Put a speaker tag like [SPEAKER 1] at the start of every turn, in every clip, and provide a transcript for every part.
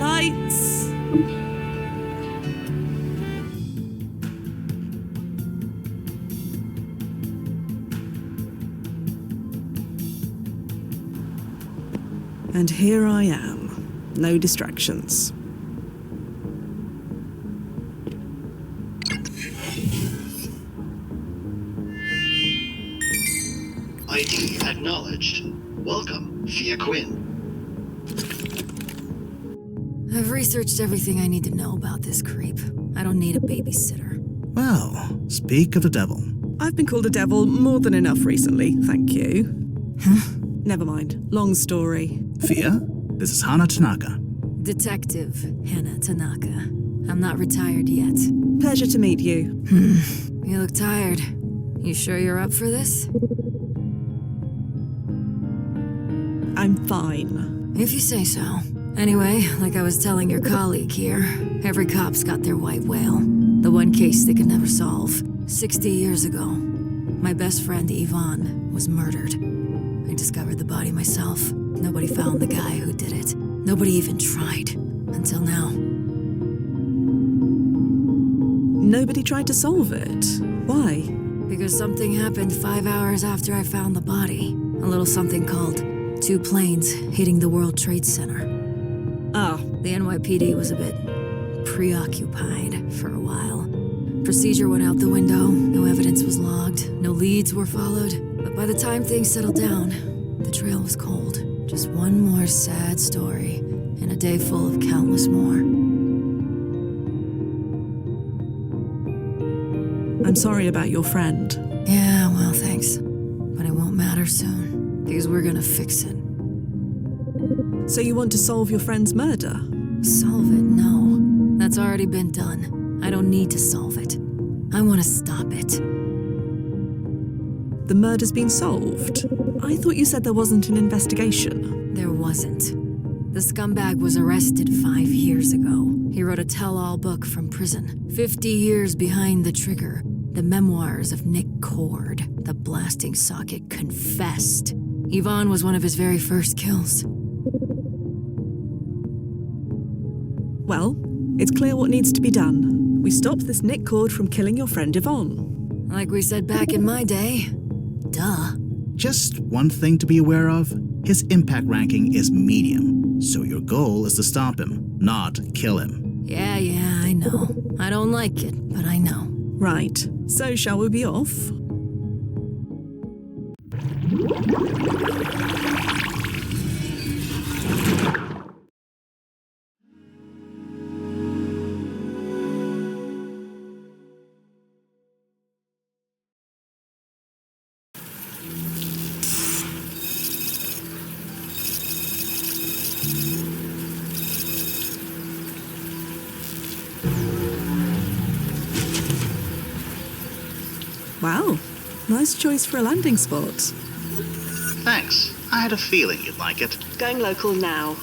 [SPEAKER 1] Lights! And here I am. No distractions.
[SPEAKER 2] ID acknowledged. Welcome, Fia Quinn.
[SPEAKER 3] I've researched everything I need to know about this creep. I don't need a babysitter.
[SPEAKER 4] Well, speak of the devil.
[SPEAKER 1] I've been called a devil more than enough recently, thank you.
[SPEAKER 3] Huh?
[SPEAKER 1] Never mind. Long story.
[SPEAKER 4] Fia, this is Hanna Tanaka.
[SPEAKER 3] Detective Hanna Tanaka. I'm not retired yet.
[SPEAKER 1] Pleasure to meet you.
[SPEAKER 3] You look tired. You sure you're up for this?
[SPEAKER 1] I'm fine.
[SPEAKER 3] If you say so. Anyway, like I was telling your colleague here, every cop's got their white whale. The one case they could never solve. 60 years ago, my best friend Yvonne was murdered. I discovered the body myself. Nobody found the guy who did it. Nobody even tried. Until now.
[SPEAKER 1] Nobody tried to solve it. Why?
[SPEAKER 3] Because something happened 5 hours after I found the body. A little something called 2 planes hitting the World Trade Center.
[SPEAKER 1] Ah,
[SPEAKER 3] The NYPD was a bit preoccupied for a while. Procedure went out the window, no evidence was logged, no leads were followed. But by the time things settled down, the trail was cold. Just one more sad story, and a day full of countless more.
[SPEAKER 1] I'm sorry about your friend.
[SPEAKER 3] Yeah, well, thanks. But it won't matter soon, because we're gonna fix it.
[SPEAKER 1] So you want to solve your friend's murder?
[SPEAKER 3] Solve it? No. That's already been done. I don't need to solve it. I want to stop it.
[SPEAKER 1] The murder's been solved. I thought you said there wasn't an investigation.
[SPEAKER 3] There wasn't. The scumbag was arrested 5 years ago. He wrote a tell-all book from prison. 50 years behind the trigger. The memoirs of Nick Cord. The blasting socket confessed. Yvonne was one of his very first kills.
[SPEAKER 1] Well, it's clear what needs to be done. We stop this Nick Cord from killing your friend Yvonne.
[SPEAKER 3] Like we said back in my day. Duh.
[SPEAKER 4] Just one thing to be aware of. His impact ranking is medium, so your goal is to stop him, not kill him.
[SPEAKER 3] Yeah, I know. I don't like it, but I know.
[SPEAKER 1] Right, so shall we be off? Wow, nice choice for a landing spot.
[SPEAKER 4] Thanks. I had a feeling you'd like it.
[SPEAKER 1] Going local now.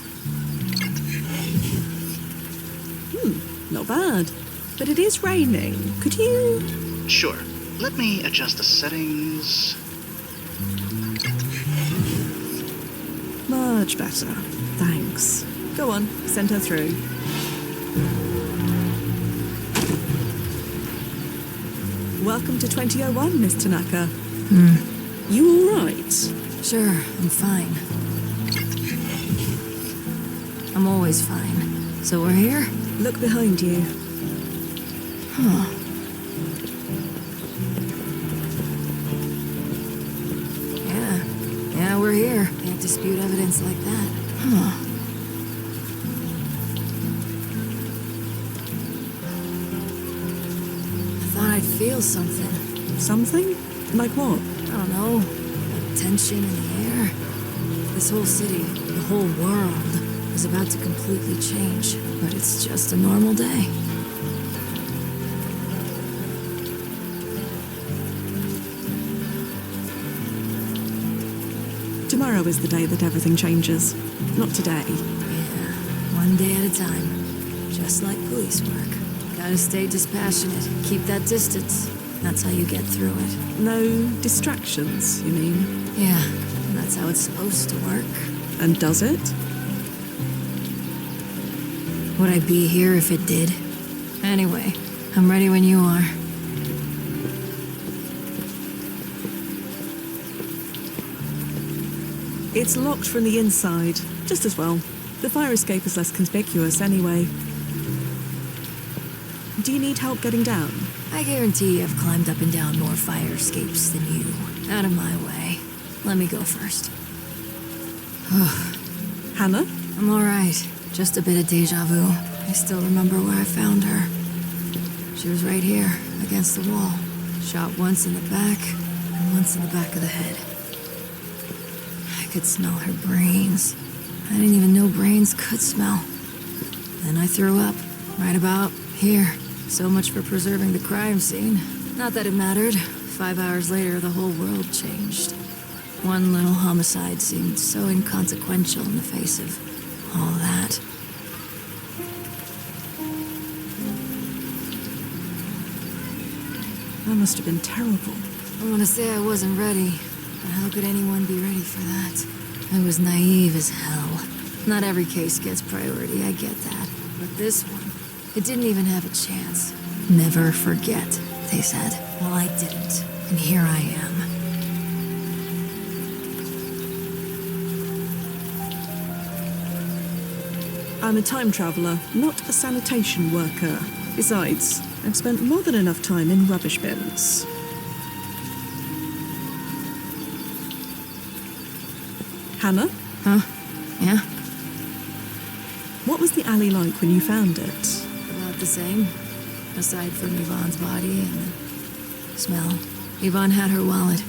[SPEAKER 1] Not bad. But it is raining. Could you...
[SPEAKER 4] Sure. Let me adjust the settings.
[SPEAKER 1] Much better. Thanks. Go on, send her through. Welcome to 2001, Miss Tanaka. You all right?
[SPEAKER 3] Sure, I'm fine. I'm always fine. So we're here?
[SPEAKER 1] Look behind you.
[SPEAKER 3] Huh. Yeah, we're here. Can't dispute evidence like that. Huh. I thought I'd feel something.
[SPEAKER 1] Something? Like what?
[SPEAKER 3] I don't know. Like tension in the air. This whole city, the whole world, is about to completely change. But it's just a normal day.
[SPEAKER 1] Tomorrow is the day that everything changes. Not today.
[SPEAKER 3] Yeah, one day at a time. Just like police work. Gotta stay dispassionate, keep that distance. That's how you get through it.
[SPEAKER 1] No distractions, you mean?
[SPEAKER 3] Yeah, that's how it's supposed to work.
[SPEAKER 1] And does it?
[SPEAKER 3] Would I be here if it did? Anyway, I'm ready when you are.
[SPEAKER 1] It's locked from the inside, just as well. The fire escape is less conspicuous anyway. Do you need help getting down?
[SPEAKER 3] I guarantee I've climbed up and down more fire escapes than you. Out of my way. Let me go first.
[SPEAKER 1] Hanna?
[SPEAKER 3] I'm alright. Just a bit of deja vu. I still remember where I found her. She was right here, against the wall. Shot once in the back, and once in the back of the head. I could smell her brains. I didn't even know brains could smell. Then I threw up, right about here. So much for preserving the crime scene. Not that it mattered. 5 hours later, the whole world changed. One little homicide seemed so inconsequential in the face of all that.
[SPEAKER 1] That must have been terrible.
[SPEAKER 3] I want to say I wasn't ready, but how could anyone be ready for that? I was naive as hell. Not every case gets priority, I get that. But this one, it didn't even have a chance. Never forget, they said. Well, I didn't. And here I am.
[SPEAKER 1] I'm a time traveler, not a sanitation worker. Besides, I've spent more than enough time in rubbish bins. Hanna?
[SPEAKER 3] Huh? Yeah?
[SPEAKER 1] What was the alley like when you found it?
[SPEAKER 3] About the same. Aside from Yvonne's body and the smell. Yvonne had her wallet.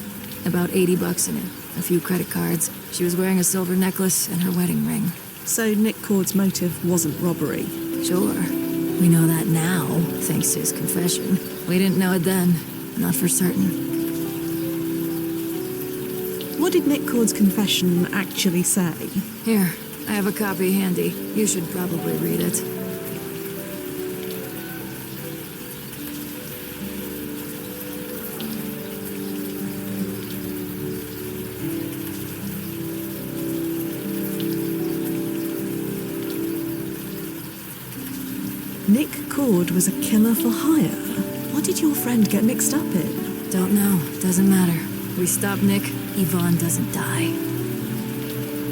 [SPEAKER 3] About $80 in it. A few credit cards. She was wearing a silver necklace and her wedding ring.
[SPEAKER 1] So Nick Cord's motive wasn't robbery?
[SPEAKER 3] Sure. We know that now, thanks to his confession. We didn't know it then. Not for certain.
[SPEAKER 1] What did Nick Cord's confession actually say?
[SPEAKER 3] Here, I have a copy handy. You should probably read it.
[SPEAKER 1] Nick Cord was a killer for hire. What did your friend get mixed up in?
[SPEAKER 3] Don't know. Doesn't matter. We stop Nick, Yvonne doesn't die.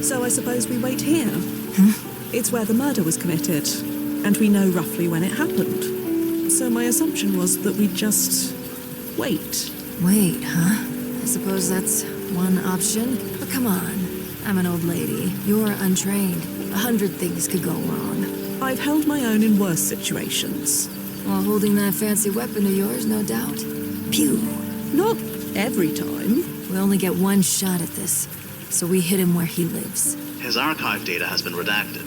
[SPEAKER 1] So I suppose we wait here?
[SPEAKER 3] Huh?
[SPEAKER 1] It's where the murder was committed, and we know roughly when it happened. So my assumption was that we'd just wait.
[SPEAKER 3] Wait, huh? I suppose that's one option. But come on. I'm an old lady. You're untrained. 100 things could go wrong.
[SPEAKER 1] I've held my own in worse situations.
[SPEAKER 3] While holding that fancy weapon of yours, no doubt. Pew.
[SPEAKER 1] Not every time.
[SPEAKER 3] We only get one shot at this, so we hit him where he lives.
[SPEAKER 4] His archive data has been redacted.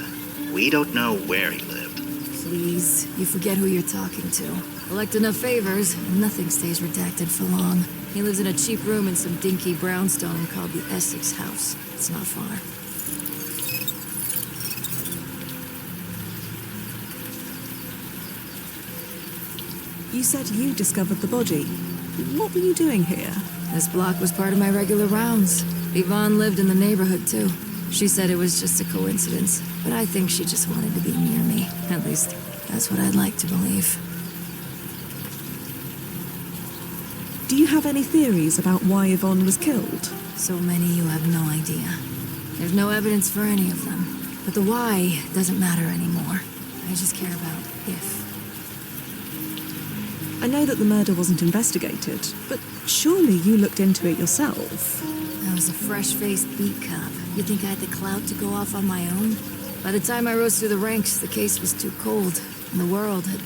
[SPEAKER 4] We don't know where he lived.
[SPEAKER 3] Please, you forget who you're talking to. Collect enough favors, and nothing stays redacted for long. He lives in a cheap room in some dinky brownstone called the Essex House. It's not far.
[SPEAKER 1] You said you discovered the body. What were you doing here?
[SPEAKER 3] This block was part of my regular rounds. Yvonne lived in the neighborhood, too. She said it was just a coincidence, but I think she just wanted to be near me. At least, that's what I'd like to believe.
[SPEAKER 1] Do you have any theories about why Yvonne was killed?
[SPEAKER 3] So many you have no idea. There's no evidence for any of them. But the why doesn't matter anymore. I just care about if.
[SPEAKER 1] I know that the murder wasn't investigated, but surely you looked into it yourself.
[SPEAKER 3] I was a fresh-faced beat cop. You think I had the clout to go off on my own? By the time I rose through the ranks, the case was too cold, and the world had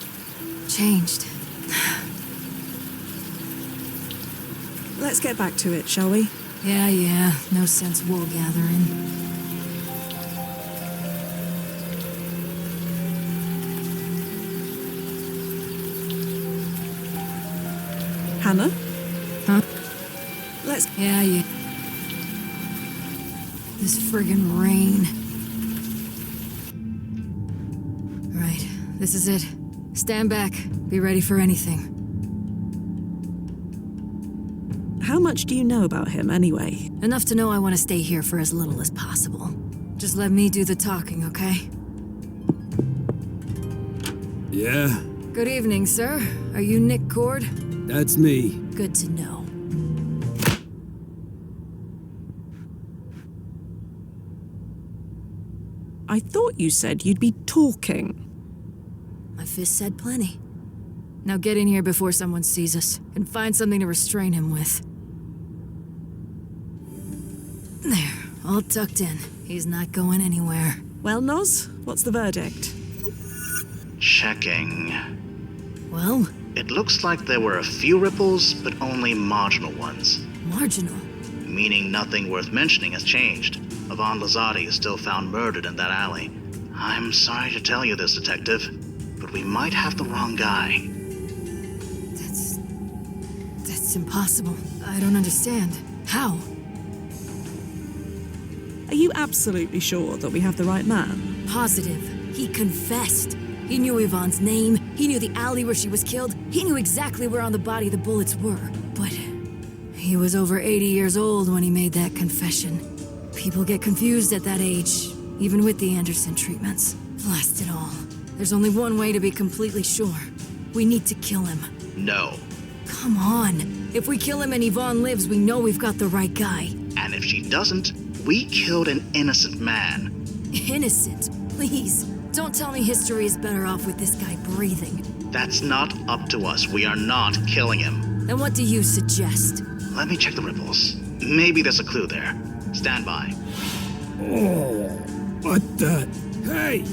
[SPEAKER 3] changed.
[SPEAKER 1] Let's get back to it, shall we?
[SPEAKER 3] Yeah, no sense wool gathering.
[SPEAKER 1] Hanna?
[SPEAKER 3] Huh?
[SPEAKER 1] Let's...
[SPEAKER 3] Yeah. This friggin' rain. Right, this is it. Stand back. Be ready for anything.
[SPEAKER 1] How much do you know about him, anyway?
[SPEAKER 3] Enough to know I want to stay here for as little as possible. Just let me do the talking, okay?
[SPEAKER 5] Yeah,
[SPEAKER 3] Good evening, sir. Are you Nick Cord?
[SPEAKER 5] that's me.
[SPEAKER 3] Good to know.
[SPEAKER 1] I thought you said you'd be talking.
[SPEAKER 3] My fist said plenty. Now get in here before someone sees us, and find something to restrain him with. There, all tucked in. He's not going anywhere.
[SPEAKER 1] Well, Noz, what's the verdict?
[SPEAKER 2] Checking.
[SPEAKER 3] Well,
[SPEAKER 2] It looks like there were a few ripples, but only marginal ones.
[SPEAKER 3] marginal.
[SPEAKER 2] Meaning nothing worth mentioning has changed. Yvonne Lozzotti is still found murdered in that alley. I'm sorry to tell you this, Detective, but we might have the wrong guy.
[SPEAKER 3] That's impossible. I don't understand. How?
[SPEAKER 1] Are you absolutely sure that we have the right man?
[SPEAKER 3] Positive. He confessed. He knew Yvonne's name. He knew the alley where she was killed. He knew exactly where on the body the bullets were. But he was over 80 years old when he made that confession. People get confused at that age, even with the Anderson treatments. Blast it all. There's only one way to be completely sure. We need to kill him.
[SPEAKER 2] No.
[SPEAKER 3] Come on. If we kill him and Yvonne lives, we know we've got the right guy.
[SPEAKER 2] And if she doesn't, we killed an innocent man.
[SPEAKER 3] Innocent. Please. Don't tell me history is better off with this guy breathing.
[SPEAKER 2] That's not up to us. We are not killing him.
[SPEAKER 3] Then what do you suggest?
[SPEAKER 2] Let me check the ripples. Maybe there's a clue there. Stand by.
[SPEAKER 5] Oh, what the? Hey,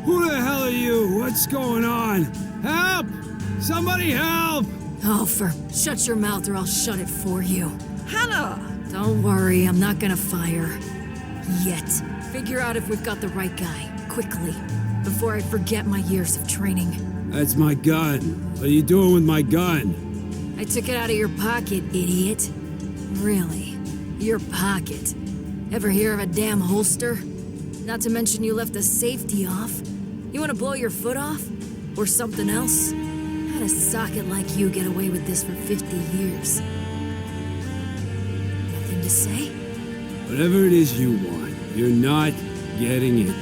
[SPEAKER 5] who the hell are you? What's going on? Help! Somebody help!
[SPEAKER 3] Oh, shut your mouth or I'll shut it for you.
[SPEAKER 1] Hannah!
[SPEAKER 3] Don't worry, I'm not gonna fire. Yet. Figure out if we've got the right guy, quickly, before I forget my years of training.
[SPEAKER 5] That's my gun. What are you doing with my gun?
[SPEAKER 3] I took it out of your pocket, idiot. Really? Your pocket? Ever hear of a damn holster? Not to mention you left the safety off. You wanna blow your foot off? Or something else? How'd a socket like you get away with this for 50 years? Nothing to say?
[SPEAKER 5] Whatever it is you want, you're not getting it.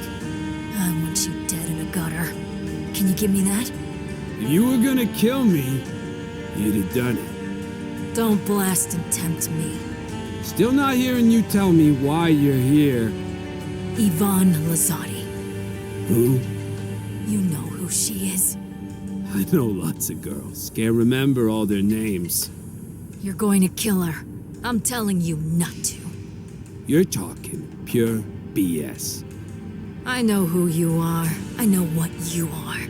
[SPEAKER 3] I want you dead in a gutter. Can you give me that?
[SPEAKER 5] If you were gonna kill me, you'd have done it.
[SPEAKER 3] Don't blast and tempt me.
[SPEAKER 5] Still not hearing you tell me why you're here.
[SPEAKER 3] Yvonne Lozzotti.
[SPEAKER 5] Who?
[SPEAKER 3] You know who she is.
[SPEAKER 5] I know lots of girls. Can't remember all their names.
[SPEAKER 3] You're going to kill her. I'm telling you not to.
[SPEAKER 5] You're talking pure BS.
[SPEAKER 3] I know who you are. I know what you are.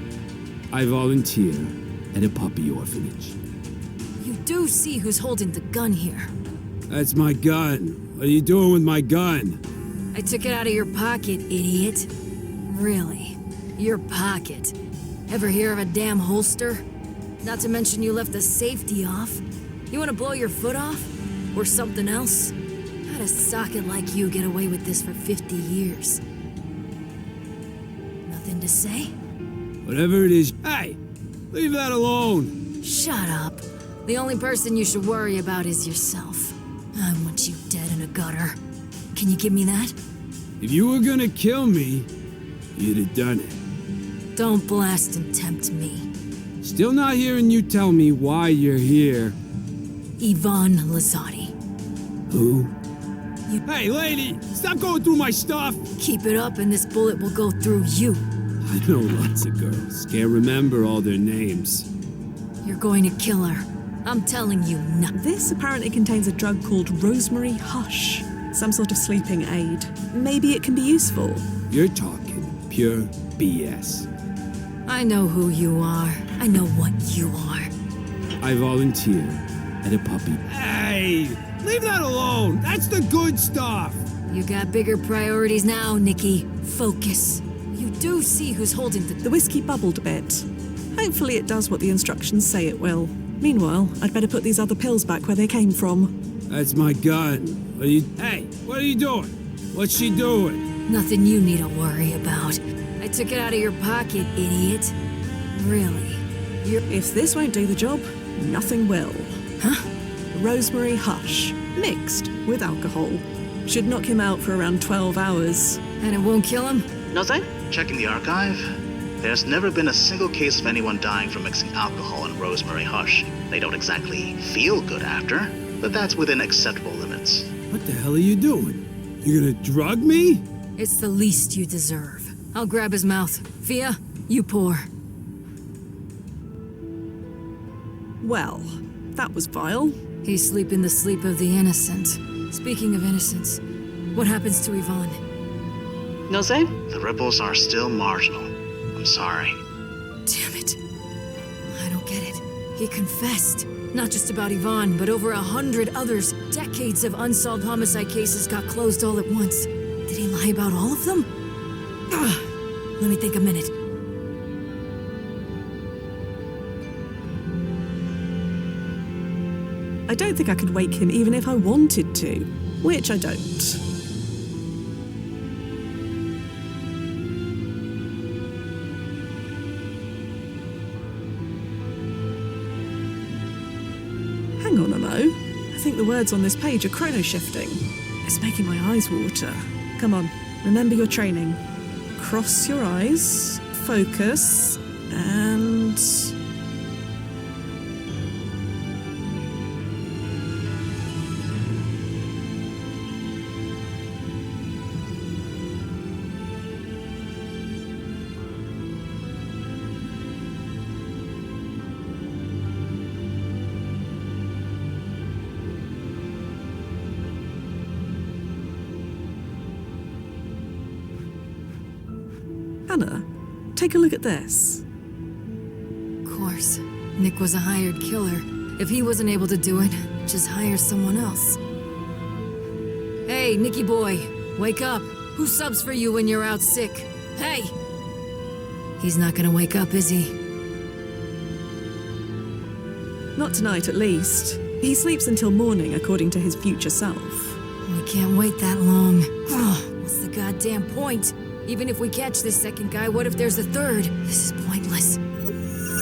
[SPEAKER 5] I volunteer at a puppy orphanage.
[SPEAKER 3] You do see who's holding the gun here.
[SPEAKER 5] That's my gun. What are you doing with my gun?
[SPEAKER 3] I took it out of your pocket, idiot. Really? Your pocket? Ever hear of a damn holster? Not to mention you left the safety off. You wanna blow your foot off? Or something else? How'd a socket like you get away with this for 50 years? Nothing to say?
[SPEAKER 5] Whatever it is. Hey! Leave that alone!
[SPEAKER 3] Shut up. The only person you should worry about is yourself. I want you dead in a gutter. Can you give me that?
[SPEAKER 5] If you were gonna kill me, you'd have done it.
[SPEAKER 3] Don't blast and tempt me.
[SPEAKER 5] Still not hearing you tell me why you're here.
[SPEAKER 3] Yvonne Lozzotti.
[SPEAKER 5] Who?
[SPEAKER 3] You
[SPEAKER 5] Hey, lady! Stop going through my stuff!
[SPEAKER 3] keep it up and this bullet will go through you.
[SPEAKER 5] I know lots of girls. Can't remember all their names.
[SPEAKER 3] You're going to kill her. I'm telling you not.
[SPEAKER 1] This apparently contains a drug called Rosemary Hush. Some sort of sleeping aid. Maybe it can be useful.
[SPEAKER 5] You're talking pure BS.
[SPEAKER 3] I know who you are. I know what you are.
[SPEAKER 5] I volunteer at a puppy. Hey! Leave that alone! That's the good stuff!
[SPEAKER 3] You got bigger priorities now, Nikki. Focus. You do see who's holding the...
[SPEAKER 1] The whiskey bubbled a bit. Hopefully it does what the instructions say it will. Meanwhile, I'd better put these other pills back where they came from.
[SPEAKER 5] That's my gun. What are you... Hey! What are you doing? What's she doing?
[SPEAKER 3] Nothing you need to worry about. I took it out of your pocket, idiot. Really?
[SPEAKER 1] If this won't do the job, nothing will.
[SPEAKER 3] Huh?
[SPEAKER 1] Rosemary Hush, mixed with alcohol. Should knock him out for around 12 hours.
[SPEAKER 3] And it won't kill him?
[SPEAKER 2] Nothing? Checking the archive. There's never been a single case of anyone dying from mixing alcohol and rosemary hush. They don't exactly feel good after, but that's within acceptable limits.
[SPEAKER 5] What the hell are you doing? You gonna drug me?
[SPEAKER 3] It's the least you deserve. I'll grab his mouth. Fia, you pour.
[SPEAKER 1] Well, that was vile.
[SPEAKER 3] He's sleeping the sleep of the innocent. Speaking of innocence, what happens to Yvonne?
[SPEAKER 6] No sé?
[SPEAKER 2] The ripples are still marginal. I'm sorry.
[SPEAKER 3] Damn it. I don't get it. He confessed. Not just about Yvonne, but over 100 others. Decades of unsolved homicide cases got closed all at once. Did he lie about all of them? Let me think a minute.
[SPEAKER 1] I don't think I could wake him even if I wanted to, which I don't. Hang on a mo. I think the words on this page are chrono-shifting. It's making my eyes water. Come on, remember your training. Cross your eyes, focus, and... Hanna, take a look at this.
[SPEAKER 3] Of course. Nick was a hired killer. If he wasn't able to do it, just hire someone else. Hey, Nicky boy, wake up. Who subs for you when you're out sick? Hey! He's not gonna wake up, is he?
[SPEAKER 1] Not tonight, at least. He sleeps until morning, according to his future self.
[SPEAKER 3] We can't wait that long. Oh, what's the goddamn point? Even if we catch this second guy, what if there's a third? This is pointless.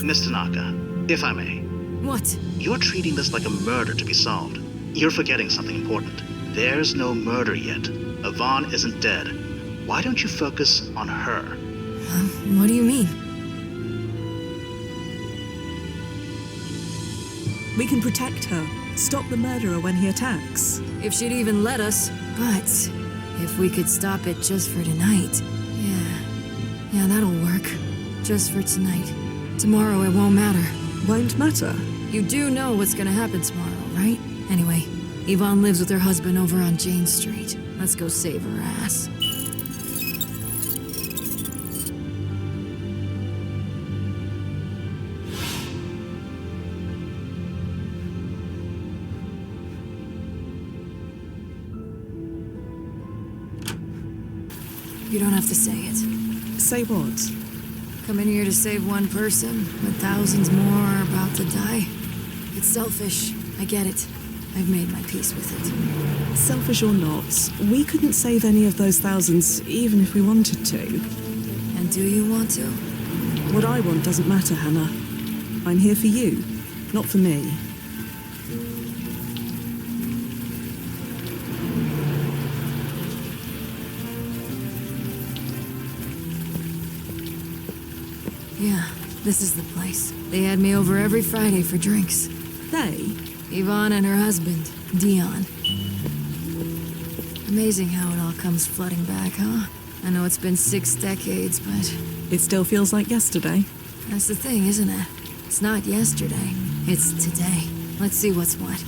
[SPEAKER 2] Miss Tanaka, if I may.
[SPEAKER 3] What?
[SPEAKER 2] You're treating this like a murder to be solved. You're forgetting something important. There's no murder yet. Yvonne isn't dead. Why don't you focus on her?
[SPEAKER 3] What do you mean?
[SPEAKER 1] We can protect her, stop the murderer when he attacks.
[SPEAKER 3] If she'd even let us. But if we could stop it just for tonight. Yeah, that'll work. Just for tonight. Tomorrow it won't matter.
[SPEAKER 1] Won't matter?
[SPEAKER 3] You do know what's gonna happen tomorrow, right? Anyway, Yvonne lives with her husband over on Jane Street. Let's go save her ass. You don't have to say it.
[SPEAKER 1] Say what?
[SPEAKER 3] Come in here to save one person, but thousands more are about to die. It's selfish. I get it. I've made my peace with it.
[SPEAKER 1] Selfish or not, we couldn't save any of those thousands, even if we wanted to.
[SPEAKER 3] And do you want to?
[SPEAKER 1] What I want doesn't matter, Hanna. I'm here for you, not for me.
[SPEAKER 3] Yeah, this is the place. They had me over every Friday for drinks.
[SPEAKER 1] They?
[SPEAKER 3] Yvonne and her husband, Dion. Amazing how it all comes flooding back, huh? I know it's been 6 decades, but...
[SPEAKER 1] It still feels like yesterday.
[SPEAKER 3] That's the thing, isn't it? It's not yesterday. It's today. Let's see what's what.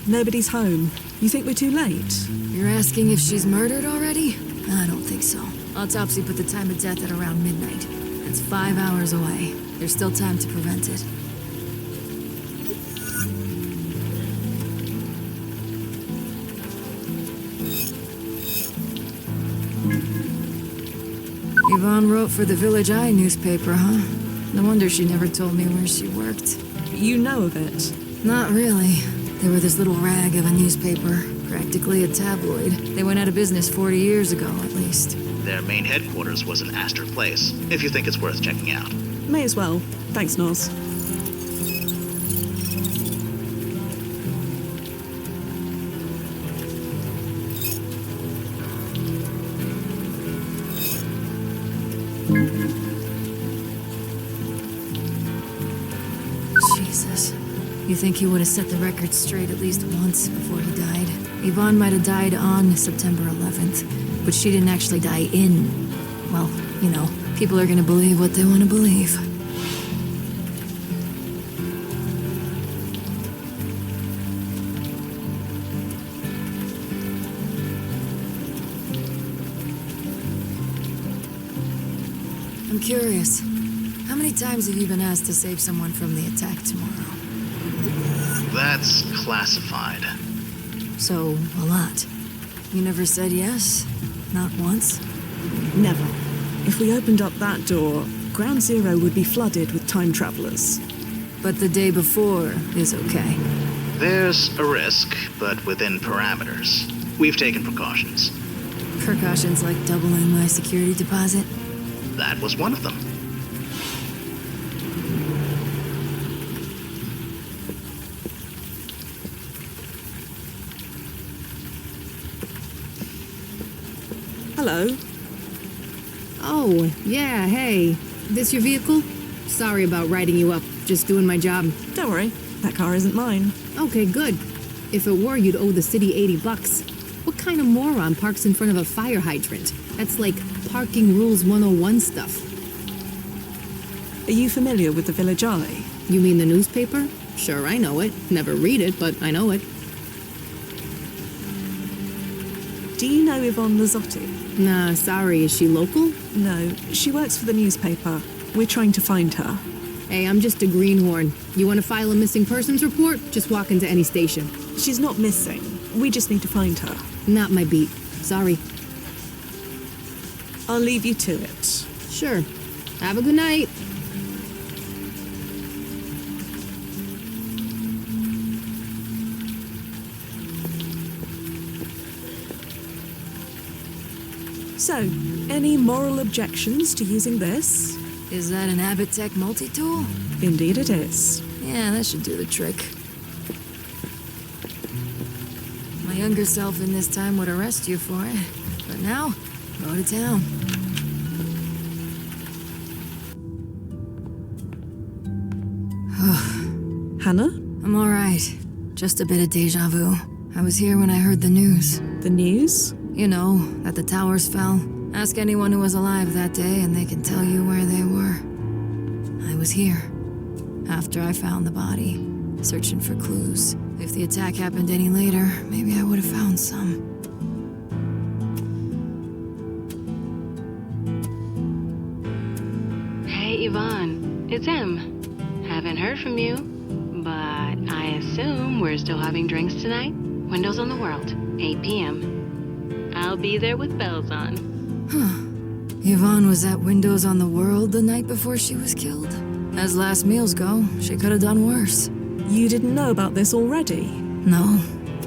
[SPEAKER 1] Nobody's home. You think we're too late?
[SPEAKER 3] You're asking if she's murdered already? I don't think so. Autopsy put the time of death at around midnight. That's 5 hours away. There's still time to prevent it. Yvonne wrote for the Village Eye newspaper, huh? No wonder she never told me where she worked.
[SPEAKER 1] You know of it?
[SPEAKER 3] Not really. They were this little rag of a newspaper, practically a tabloid. They went out of business 40 years ago, at least.
[SPEAKER 2] Their main headquarters was in Astor Place, if you think it's worth checking out.
[SPEAKER 1] May as well. Thanks, Noz.
[SPEAKER 3] You think he would have set the record straight at least once before he died? Yvonne might have died on September 11th, but she didn't actually die in... Well, you know, people are gonna believe what they want to believe. I'm curious. How many times have you been asked to save someone from the attack tomorrow?
[SPEAKER 2] That's classified.
[SPEAKER 3] So, a lot. You never said yes? Not once?
[SPEAKER 1] Never. If we opened up that door, Ground Zero would be flooded with time travelers.
[SPEAKER 3] But the day before is okay.
[SPEAKER 2] There's a risk, but within parameters. We've taken precautions.
[SPEAKER 3] Precautions like doubling my security deposit?
[SPEAKER 2] That was one of them.
[SPEAKER 1] Hello.
[SPEAKER 7] Oh, yeah, hey. This your vehicle? Sorry about riding you up. Just doing my job.
[SPEAKER 1] Don't worry, that car isn't mine.
[SPEAKER 7] Okay, good. If it were, you'd owe the city $80. What kind of moron parks in front of a fire hydrant? That's like parking rules 101 stuff.
[SPEAKER 1] Are you familiar with the Village Eye?
[SPEAKER 7] You mean the newspaper? Sure, I know it. Never read it, but I know it.
[SPEAKER 1] Do you know Yvonne Lozzotti?
[SPEAKER 7] Nah, sorry. Is she local?
[SPEAKER 1] No, she works for the newspaper. We're trying to find her.
[SPEAKER 7] Hey, I'm just a greenhorn. You want to file a missing persons report? Just walk into any station.
[SPEAKER 1] She's not missing. We just need to find her.
[SPEAKER 7] Not my beat. Sorry.
[SPEAKER 1] I'll leave you to it.
[SPEAKER 7] Sure. Have a good night.
[SPEAKER 1] So, any moral objections to using this?
[SPEAKER 3] Is that an Abbott Tech multi-tool?
[SPEAKER 1] Indeed it is.
[SPEAKER 3] Yeah, that should do the trick. My younger self in this time would arrest you for it. But now, go to town.
[SPEAKER 1] Hannah?
[SPEAKER 3] I'm alright. Just a bit of deja vu. I was here when I heard the news.
[SPEAKER 1] The news?
[SPEAKER 3] You know, that the towers fell. Ask anyone who was alive that day and they can tell you where they were. I was here. After I found the body. Searching for clues. If the attack happened any later, maybe I would have found some.
[SPEAKER 6] Hey, Yvonne. It's Em. Haven't heard from you, but I assume we're still having drinks tonight? Windows on the World, 8 p.m. I'll be there with bells on.
[SPEAKER 3] Yvonne was at Windows on the World the night before she was killed. As last meals go, she could have done worse.
[SPEAKER 1] You didn't know about this already?
[SPEAKER 3] No.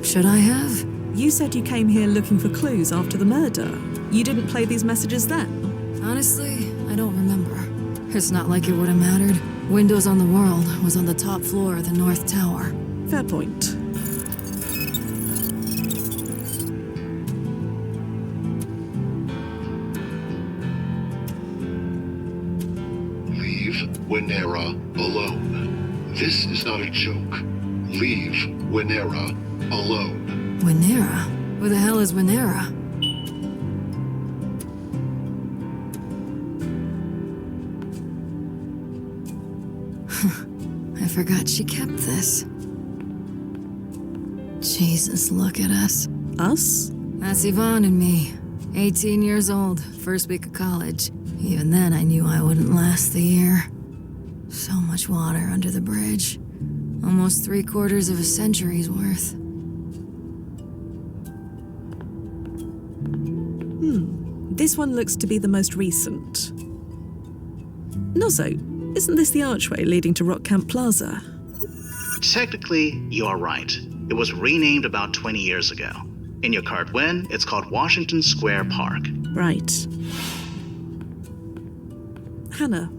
[SPEAKER 3] Should I have?
[SPEAKER 1] You said you came here looking for clues after the murder. You didn't play these messages then?
[SPEAKER 3] Honestly, I don't remember. It's not like it would have mattered. Windows on the World was on the top floor of the North Tower.
[SPEAKER 1] Fair point.
[SPEAKER 8] Leave Winera alone. This is not a joke. Leave Winera alone.
[SPEAKER 3] Winera? Who the hell is Winera? I forgot she kept this. Jesus, look at us.
[SPEAKER 1] Us?
[SPEAKER 3] That's Yvonne and me. 18 years old, first week of college. Even then, I knew I wouldn't last the year. So much water under the bridge. Almost 3/4 of a century's worth.
[SPEAKER 1] This one looks to be the most recent. Nozzo, isn't this the archway leading to Rock Camp Plaza?
[SPEAKER 2] Technically, you're right. It was renamed about 20 years ago. In your card win, it's called Washington Square Park.
[SPEAKER 1] Right. Hannah,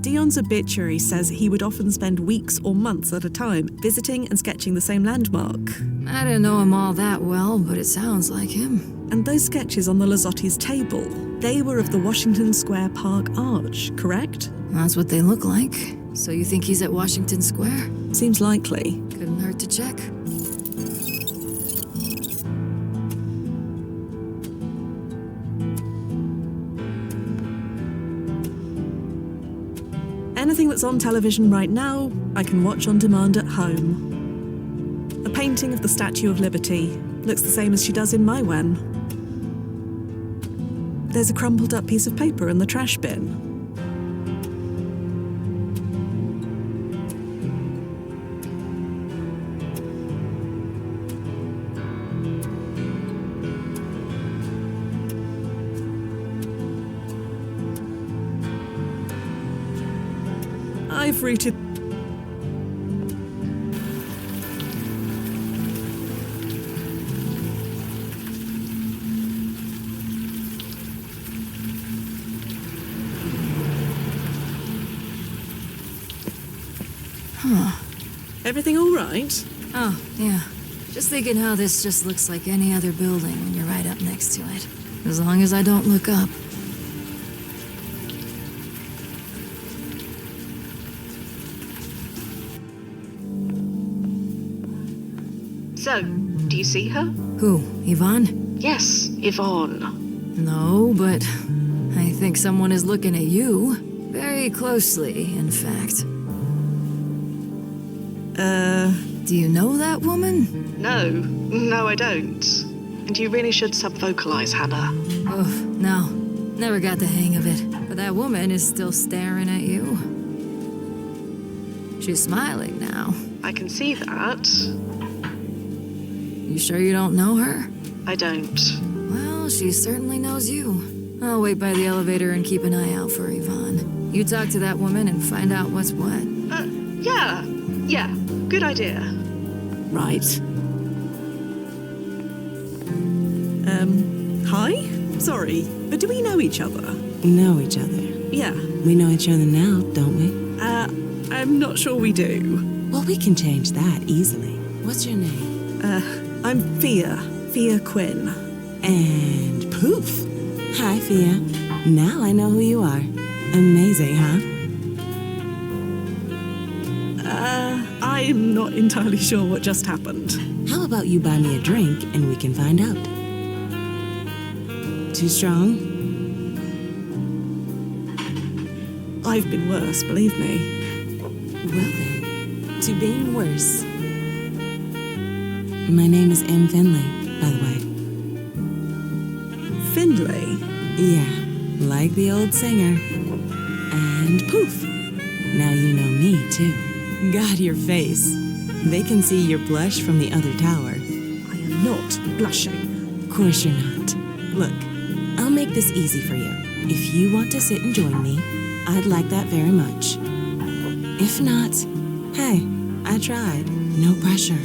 [SPEAKER 1] Dion's obituary says he would often spend weeks or months at a time visiting and sketching the same landmark.
[SPEAKER 3] I didn't know him all that well, but it sounds like him.
[SPEAKER 1] And those sketches on the Lozzotti's table, they were of the Washington Square Park arch, correct?
[SPEAKER 3] That's what they look like. So you think he's at Washington Square?
[SPEAKER 1] Seems likely.
[SPEAKER 3] Couldn't hurt to check.
[SPEAKER 1] Anything that's on television right now, I can watch on demand at home. A painting of the Statue of Liberty looks the same as she does in my Wen. There's a crumpled up piece of paper in the trash bin. I've rooted. Everything all right?
[SPEAKER 3] Oh, yeah. Just thinking how this just looks like any other building when you're right up next to it. As long as I don't look up.
[SPEAKER 6] So, do you see her?
[SPEAKER 3] Who, Yvonne?
[SPEAKER 6] Yes, Yvonne.
[SPEAKER 3] No, but I think someone is looking at you. Very closely, in fact. Do you know that woman?
[SPEAKER 6] No, I don't. And you really should sub-vocalize, Hannah.
[SPEAKER 3] Oh, no. Never got the hang of it. But that woman is still staring at you. She's smiling now.
[SPEAKER 6] I can see that.
[SPEAKER 3] You sure you don't know her?
[SPEAKER 6] I don't.
[SPEAKER 3] Well, she certainly knows you. I'll wait by the elevator and keep an eye out for Yvonne. You talk to that woman and find out what's what.
[SPEAKER 6] Yeah, good idea.
[SPEAKER 1] Right. Hi? Sorry, but do we know each other?
[SPEAKER 9] Know each other?
[SPEAKER 1] Yeah.
[SPEAKER 9] We know each other now, don't we?
[SPEAKER 1] I'm not sure we do.
[SPEAKER 9] Well, we can change that easily. What's your name?
[SPEAKER 1] I'm Fia Quinn.
[SPEAKER 9] And poof! Hi, Fia. Now I know who you are. Amazing, huh?
[SPEAKER 1] I'm not entirely sure what just happened.
[SPEAKER 9] How about you buy me a drink and we can find out? Too strong?
[SPEAKER 1] I've been worse, believe me.
[SPEAKER 9] Well then, to being worse. My name is M. Finley, by the way.
[SPEAKER 1] Findlay?
[SPEAKER 9] Yeah, like the old singer. And poof! Now you know me, too. God, your face. They can see your blush from the other tower.
[SPEAKER 1] I am not blushing.
[SPEAKER 9] Of course you're not. Look, I'll make this easy for you. If you want to sit and join me, I'd like that very much. If not, hey, I tried. No pressure.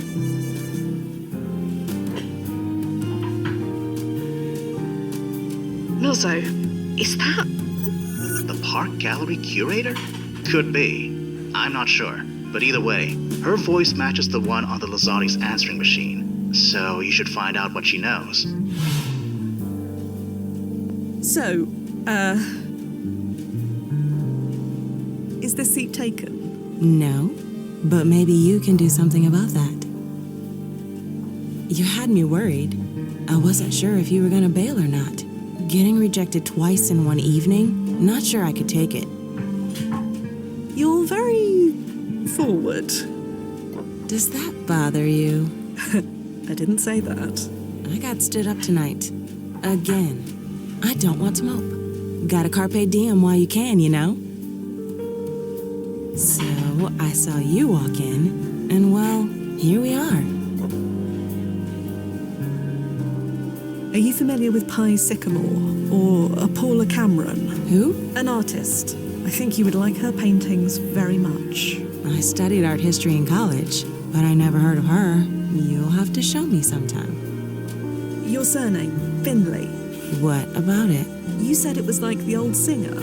[SPEAKER 6] Lozzo, is that...
[SPEAKER 2] The park gallery curator? Could be. I'm not sure. But either way, her voice matches the one on the Lozzotti's answering machine. So you should find out what she knows.
[SPEAKER 1] So, is this seat taken?
[SPEAKER 9] No, but maybe you can do something about that. You had me worried. I wasn't sure if you were gonna bail or not. Getting rejected twice in one evening? Not sure I could take it.
[SPEAKER 1] You're very forward.
[SPEAKER 9] Does that bother you?
[SPEAKER 1] I didn't say that.
[SPEAKER 9] I got stood up tonight. Again. I don't want to mope. Gotta carpe diem while you can, you know? So, I saw you walk in, and well, here we are.
[SPEAKER 1] Are you familiar with Pye Sycamore or Paula Cameron?
[SPEAKER 9] Who?
[SPEAKER 1] An artist. I think you would like her paintings very much.
[SPEAKER 9] I studied art history in college, but I never heard of her. You'll have to show me sometime.
[SPEAKER 1] Your surname, Findlay.
[SPEAKER 9] What about it?
[SPEAKER 1] You said it was like the old singer.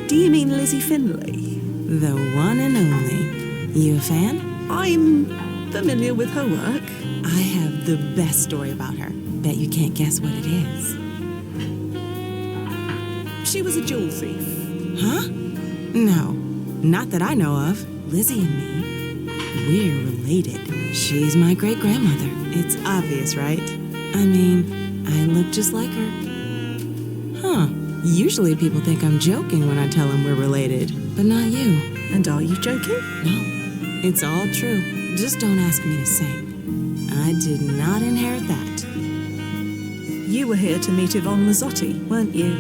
[SPEAKER 1] Do you mean Lizzie Findlay?
[SPEAKER 9] The one and only. You a fan?
[SPEAKER 1] I'm familiar with her work.
[SPEAKER 9] I have the best story about her. Bet you can't guess what it is.
[SPEAKER 1] She was a jewel thief.
[SPEAKER 9] Huh? No, not that I know of. Lizzie and me. We're related. She's my great-grandmother. It's obvious, right? I mean, I look just like her. Huh. Usually people think I'm joking when I tell them we're related, but not you.
[SPEAKER 1] And are you joking?
[SPEAKER 9] No, it's all true. Just don't ask me to sing. I did not inherit that.
[SPEAKER 1] You were here to meet Yvonne Lozzotti, weren't you?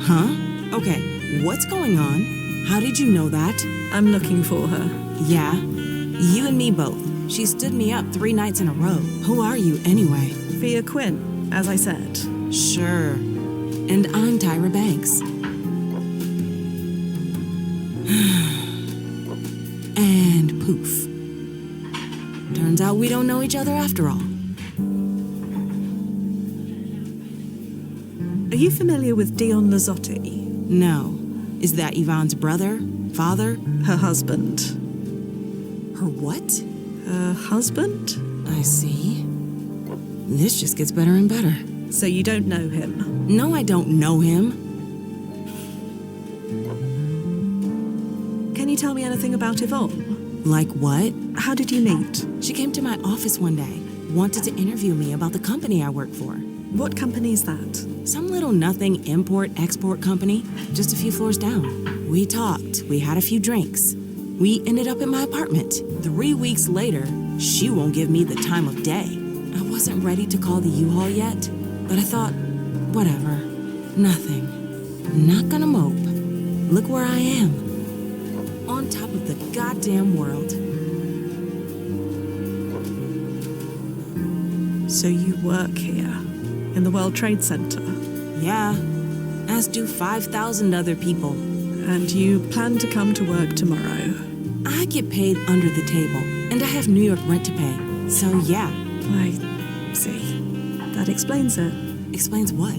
[SPEAKER 9] Huh? Okay, what's going on? How did you know that?
[SPEAKER 1] I'm looking for her.
[SPEAKER 9] Yeah, you and me both. She stood me up 3 nights in a row. Who are you, anyway?
[SPEAKER 1] Via Quinn, as I said.
[SPEAKER 9] Sure. And I'm Tyra Banks. And poof. Turns out we don't know each other after all.
[SPEAKER 1] Are you familiar with Dion Lozzotti?
[SPEAKER 9] No. Is that Yvonne's brother? Father?
[SPEAKER 1] Her husband.
[SPEAKER 9] Her what?
[SPEAKER 1] Her husband?
[SPEAKER 9] I see. This just gets better and better.
[SPEAKER 1] So you don't know him?
[SPEAKER 9] No, I don't know him.
[SPEAKER 1] Can you tell me anything about Yvonne?
[SPEAKER 9] Like what?
[SPEAKER 1] How did you meet?
[SPEAKER 9] She came to my office one day. Wanted to interview me about the company I work for.
[SPEAKER 1] What company is that?
[SPEAKER 9] Some little nothing import-export company, just a few floors down. We talked, we had a few drinks. We ended up at my apartment. 3 weeks later, she won't give me the time of day. I wasn't ready to call the U-Haul yet, but I thought, whatever, nothing. Not gonna mope. Look where I am. On top of the goddamn world.
[SPEAKER 1] So you work here, in the World Trade Center?
[SPEAKER 9] Yeah, as do 5,000 other people.
[SPEAKER 1] And you plan to come to work tomorrow?
[SPEAKER 9] I get paid under the table, and I have New York rent to pay. So yeah.
[SPEAKER 1] I see. That explains it.
[SPEAKER 9] Explains what?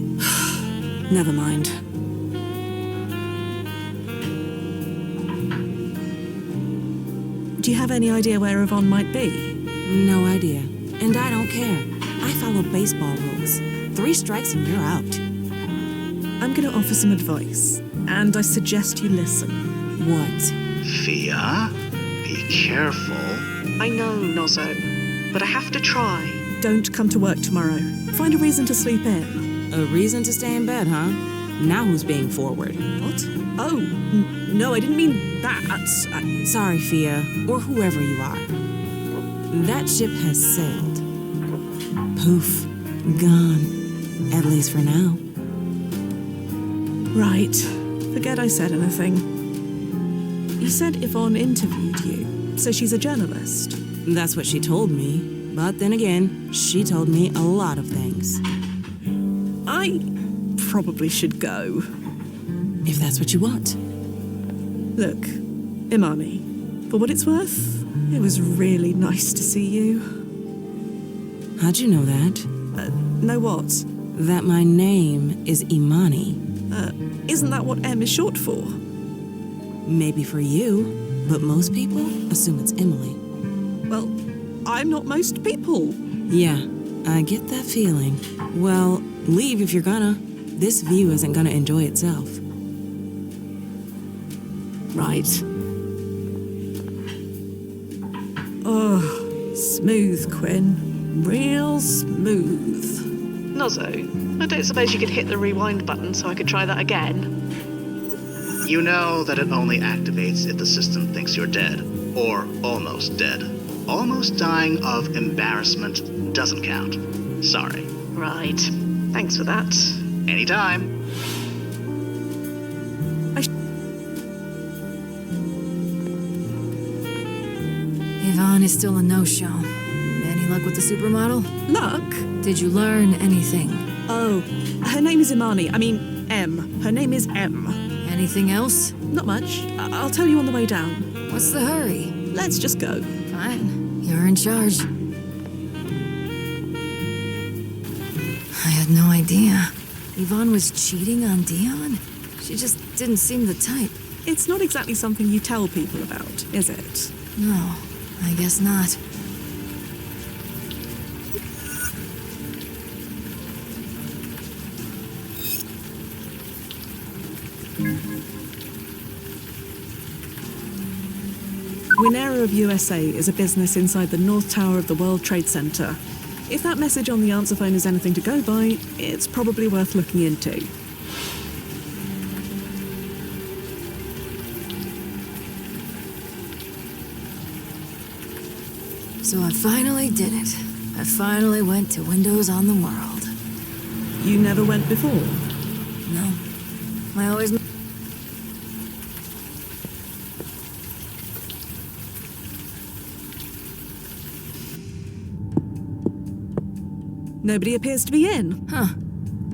[SPEAKER 1] Never mind. Do you have any idea where Yvonne might be?
[SPEAKER 9] No idea. And I don't care. I follow baseball rules. 3 strikes and you're out.
[SPEAKER 1] I'm going to offer some advice, and I suggest you listen.
[SPEAKER 9] What?
[SPEAKER 2] Fia, be careful.
[SPEAKER 1] I know, Nozzo, but I have to try. Don't come to work tomorrow. Find a reason to sleep in.
[SPEAKER 9] A reason to stay in bed, huh? Now who's being forward?
[SPEAKER 1] What? Oh, no, I didn't mean that.
[SPEAKER 9] Sorry, Fia, or whoever you are. That ship has sailed. Poof. Gone. At least for now.
[SPEAKER 1] Right. Forget I said anything. You said Yvonne interviewed you, so she's a journalist.
[SPEAKER 9] That's what she told me. But then again, she told me a lot of things.
[SPEAKER 1] I probably should go.
[SPEAKER 9] If that's what you want.
[SPEAKER 1] Look, Imani, for what it's worth, it was really nice to see you.
[SPEAKER 9] How'd you know that?
[SPEAKER 1] Know what?
[SPEAKER 9] That my name is Imani.
[SPEAKER 1] Isn't that what M is short for?
[SPEAKER 9] Maybe for you, but most people assume it's Emily.
[SPEAKER 1] Well, I'm not most people.
[SPEAKER 9] Yeah, I get that feeling. Well, leave if you're gonna. This view isn't gonna enjoy itself.
[SPEAKER 1] Right. Oh, smooth, Quinn. Real smooth.
[SPEAKER 10] Nozzo, I don't suppose you could hit the rewind button so I could try that again?
[SPEAKER 2] You know that it only activates if the system thinks you're dead, or almost dead. Almost dying of embarrassment doesn't count. Sorry.
[SPEAKER 10] Right. Thanks for that.
[SPEAKER 2] Anytime.
[SPEAKER 3] Yvonne is still a no-show. Any luck with the supermodel?
[SPEAKER 1] Luck?
[SPEAKER 3] Did you learn anything?
[SPEAKER 1] Oh, her name is Imani. I mean, M. Her name is M.
[SPEAKER 3] Anything else?
[SPEAKER 1] Not much. I'll tell you on the way down.
[SPEAKER 3] What's the hurry?
[SPEAKER 1] Let's just go.
[SPEAKER 3] Fine. You're in charge. I had no idea. Yvonne was cheating on Dion? She just didn't seem the type.
[SPEAKER 1] It's not exactly something you tell people about, is it?
[SPEAKER 3] No, I guess not.
[SPEAKER 1] Winera of USA is a business inside the North Tower of the World Trade Center. If that message on the answer phone is anything to go by, it's probably worth looking into.
[SPEAKER 3] So I finally did it. I finally went to Windows on the World.
[SPEAKER 1] You never went before?
[SPEAKER 3] No. I always...
[SPEAKER 1] Nobody appears to be in.
[SPEAKER 3] Huh.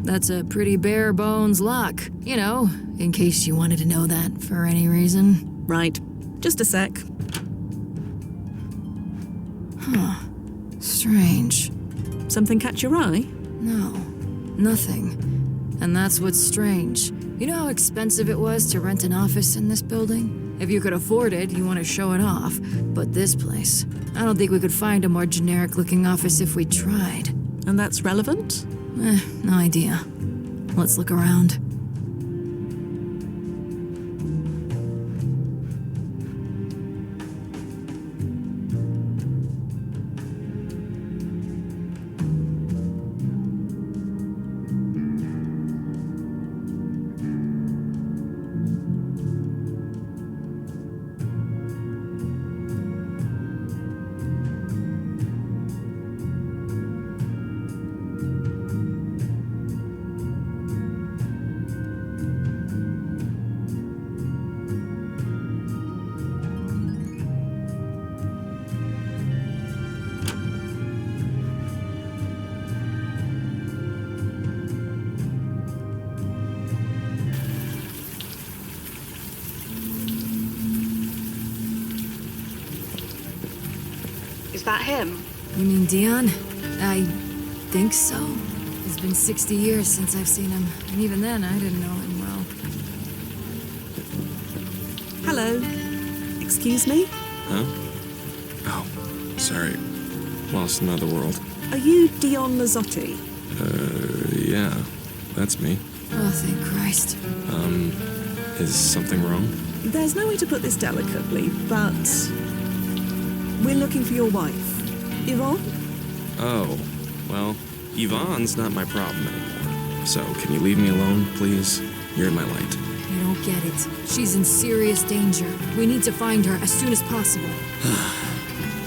[SPEAKER 3] That's a pretty bare bones lock. You know, in case you wanted to know that for any reason.
[SPEAKER 1] Right. Just a sec.
[SPEAKER 3] Huh. Strange.
[SPEAKER 1] Something catch your eye?
[SPEAKER 3] No. Nothing. And that's what's strange. You know how expensive it was to rent an office in this building? If you could afford it, you want to show it off. But this place, I don't think we could find a more generic-looking office if we tried.
[SPEAKER 1] And that's relevant?
[SPEAKER 3] No idea. Let's look around.
[SPEAKER 10] Is that him?
[SPEAKER 3] You mean Dion? I think so. It's been 60 years since I've seen him, and even then I didn't know him well.
[SPEAKER 1] Hello. Excuse me?
[SPEAKER 11] Huh? Oh, sorry. Lost in another world.
[SPEAKER 1] Are you Dion Lozzotti?
[SPEAKER 11] Yeah. That's me.
[SPEAKER 3] Oh, thank Christ.
[SPEAKER 11] Is something wrong?
[SPEAKER 1] There's no way to put this delicately, but we're looking for your wife. Yvonne?
[SPEAKER 11] Oh, well, Yvonne's not my problem anymore. So, can you leave me alone, please? You're in my light.
[SPEAKER 3] You don't get it. She's in serious danger. We need to find her as soon as possible.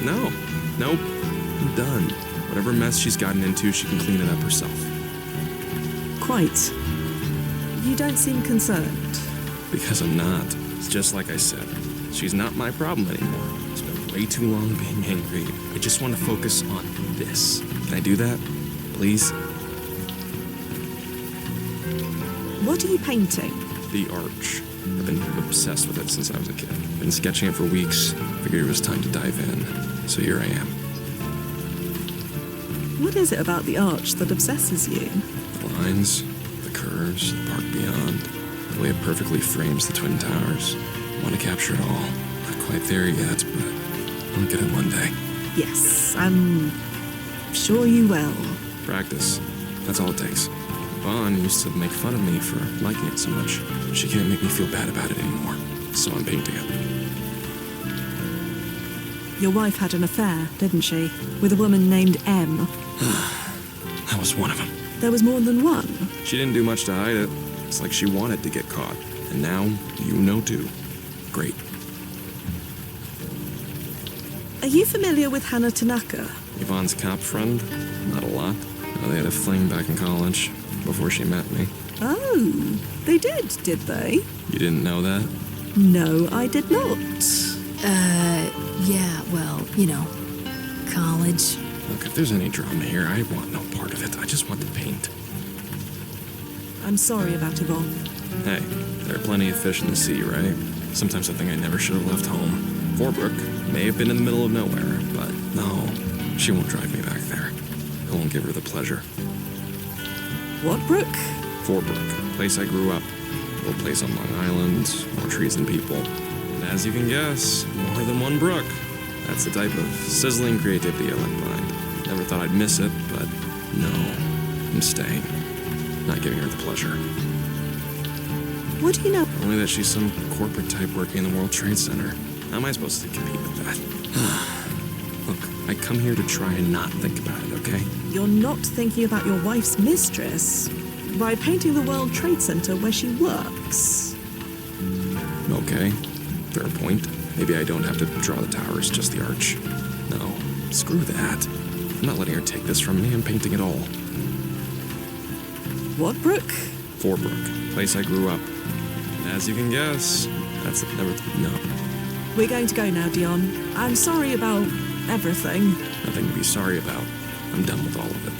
[SPEAKER 11] No. Nope. I'm done. Whatever mess she's gotten into, she can clean it up herself.
[SPEAKER 1] Quite. You don't seem concerned.
[SPEAKER 11] Because I'm not. It's just like I said. She's not my problem anymore. It's been way too long being angry. I just want to focus on this. Can I do that? Please?
[SPEAKER 1] What are you painting?
[SPEAKER 11] The arch. I've been obsessed with it since I was a kid. Been sketching it for weeks. Figured it was time to dive in. So here I am.
[SPEAKER 1] What is it about the arch that obsesses you?
[SPEAKER 11] The lines, the curves, the park beyond, the way it perfectly frames the Twin Towers. I want to capture it all. Not quite there yet, but I'll get it one day.
[SPEAKER 1] Yes, I'm sure you will.
[SPEAKER 11] Practice. That's all it takes. Yvonne used to make fun of me for liking it so much. She can't make me feel bad about it anymore. So I'm painting it.
[SPEAKER 1] Your wife had an affair, didn't she? With a woman named M.
[SPEAKER 11] That was one of them.
[SPEAKER 1] There was more than one.
[SPEAKER 11] She didn't do much to hide it. It's like she wanted to get caught. And now, you know too. Great.
[SPEAKER 1] Are you familiar with Hanna Tanaka?
[SPEAKER 11] Yvonne's cop friend? Not a lot. They had a fling back in college, before she met me.
[SPEAKER 1] Oh, they did they?
[SPEAKER 11] You didn't know that?
[SPEAKER 1] No, I did not.
[SPEAKER 3] Yeah, well, you know, college.
[SPEAKER 11] Look, if there's any drama here, I want no part of it. I just want to paint.
[SPEAKER 1] I'm sorry about Yvonne.
[SPEAKER 11] Hey, there are plenty of fish in the sea, right? Sometimes I think I never should have left home. Fourbrook may have been in the middle of nowhere, but no, she won't drive me back there. I won't give her the pleasure.
[SPEAKER 1] What brook?
[SPEAKER 11] Fourbrook, place I grew up. Little place on Long Island, more trees than people. And as you can guess, more than one brook. That's the type of sizzling creativity I left behind. Never thought I'd miss it, but no, I'm staying. Not giving her the pleasure.
[SPEAKER 1] What do you know?
[SPEAKER 11] Only that she's some corporate type working in the World Trade Center. How am I supposed to compete with that? Look, I come here to try and not think about it, okay?
[SPEAKER 1] You're not thinking about your wife's mistress by painting the World Trade Center where she works.
[SPEAKER 11] Okay, fair point. Maybe I don't have to draw the towers, just the arch. No, screw that. I'm not letting her take this from me. I'm painting it all.
[SPEAKER 1] What brook?
[SPEAKER 11] Fourbrook, place I grew up. And as you can guess, that's never... No.
[SPEAKER 1] We're going to go now, Dion. I'm sorry about everything.
[SPEAKER 11] Nothing to be sorry about. I'm done with all of it.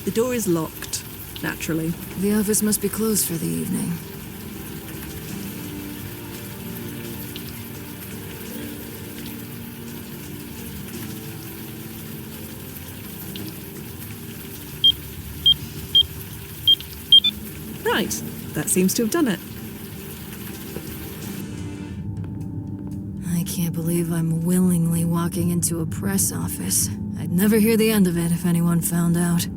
[SPEAKER 1] The door is locked, naturally.
[SPEAKER 3] The office must be closed for the evening.
[SPEAKER 1] Right, that seems to have done it.
[SPEAKER 3] I can't believe I'm willingly walking into a press office. I'd never hear the end of it if anyone found out.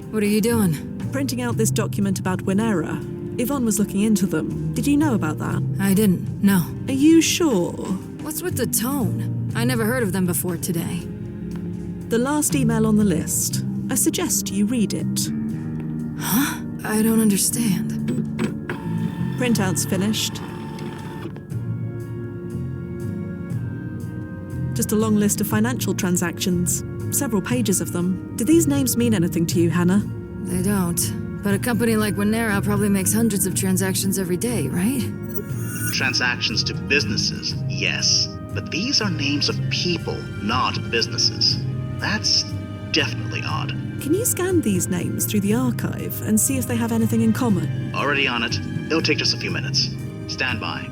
[SPEAKER 3] What are you doing?
[SPEAKER 1] Printing out this document about Winera. Yvonne was looking into them. Did you know about that?
[SPEAKER 3] I didn't, no.
[SPEAKER 1] Are you sure?
[SPEAKER 3] What's with the tone? I never heard of them before today.
[SPEAKER 1] The last email on the list. I suggest you read it.
[SPEAKER 3] Huh? I don't understand.
[SPEAKER 1] Printout's finished. Just a long list of financial transactions. Several pages of them. Do these names mean anything to you, Hanna?
[SPEAKER 3] They don't. But a company like Winera probably makes hundreds of transactions every day, right?
[SPEAKER 2] Transactions to businesses, yes. But these are names of people, not businesses. That's definitely odd.
[SPEAKER 1] Can you scan these names through the archive and see if they have anything in common?
[SPEAKER 2] Already on it. It'll take just a few minutes. Stand by.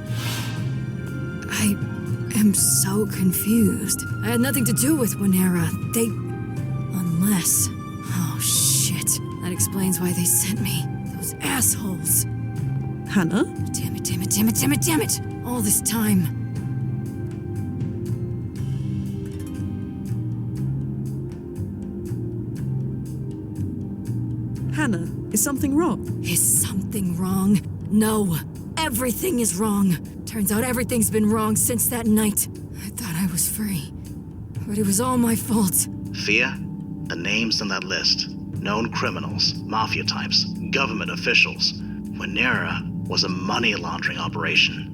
[SPEAKER 3] I am so confused. I had nothing to do with Winera. Unless... Oh, shit. That explains why they sent me. Those assholes.
[SPEAKER 1] Hanna?
[SPEAKER 3] Damn it. All this time.
[SPEAKER 1] Hanna, is something wrong?
[SPEAKER 3] Is something wrong? No. Everything is wrong. Turns out everything's been wrong since that night. I thought I was free. But it was all my fault.
[SPEAKER 2] Fia, the names on that list. Known criminals, mafia types, government officials. Winera was a money laundering operation.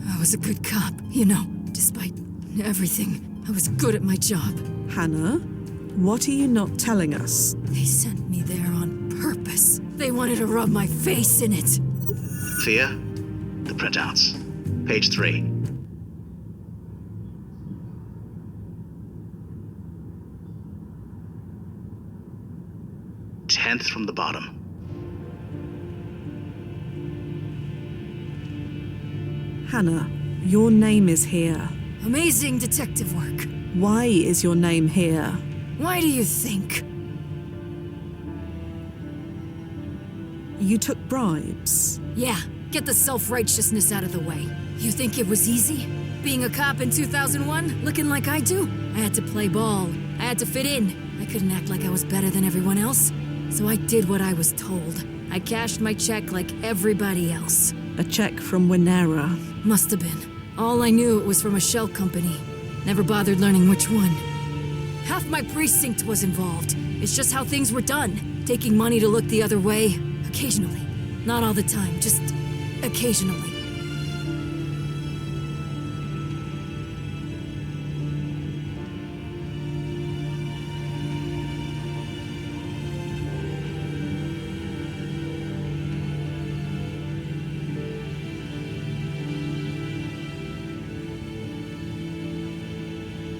[SPEAKER 3] I was a good cop, you know. Despite everything, I was good at my job.
[SPEAKER 1] Hanna, what are you not telling us?
[SPEAKER 3] They sent me there on purpose. They wanted to rub my face in it.
[SPEAKER 2] Fia, the printouts. Page 3. Tenth from the bottom.
[SPEAKER 1] Hanna, your name is here.
[SPEAKER 3] Amazing detective work.
[SPEAKER 1] Why is your name here?
[SPEAKER 3] Why do you think?
[SPEAKER 1] You took bribes.
[SPEAKER 3] Yeah, get the self-righteousness out of the way. You think it was easy? Being a cop in 2001, looking like I do? I had to play ball. I had to fit in. I couldn't act like I was better than everyone else. So I did what I was told. I cashed my check like everybody else.
[SPEAKER 1] A check from Winera.
[SPEAKER 3] Must have been. All I knew it was from a shell company. Never bothered learning which one. Half my precinct was involved. It's just how things were done. Taking money to look the other way. Occasionally. Not all the time, just occasionally.